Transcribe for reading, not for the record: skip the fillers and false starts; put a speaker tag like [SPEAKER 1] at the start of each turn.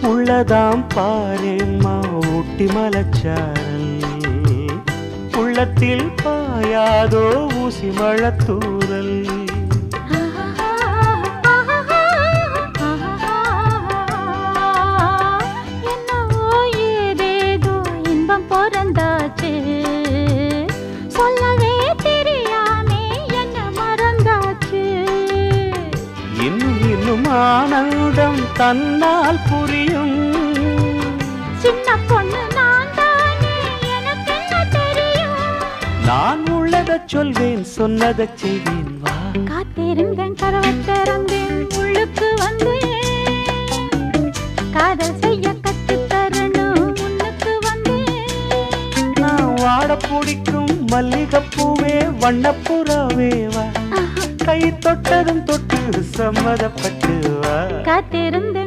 [SPEAKER 1] உள்ளதாம் பாரேம்மா ஊட்டி மலச்சாரல் உள்ளத்தில் பாயாதோ ஊசி மழத்தூரல்
[SPEAKER 2] என்னவோ ஏதேதோ இன்பம் பிறந்தாச்சு சொல்லவே தெரியாமே என்ன மறந்தாச்சு
[SPEAKER 1] இன்னும் இன்னும் ஆனந்தம் தன்னால் புரியும்
[SPEAKER 2] சின்ன பொண்ணு நான் தானே எனக்கு என்ன தெரியும்
[SPEAKER 1] நான் உள்ளதைச் சொல்வேன் சொன்னதைச் செய்வேன் வா
[SPEAKER 2] காத்திருந்தேன் கதவை திறந்தேன் உள்ளுக்கு வந்தேன் காதல் செய்ய கற்றுத் தரணும் உன்னுக்கு வந்தேன்
[SPEAKER 1] நான் வாட பிடிக்கும் மல்லிகைப்பூவே வண்ணப்புறாவே வா கை தொட்டதும் தொட்டு சம்மதப்பட்டு வா
[SPEAKER 2] காத்திருந்தேன்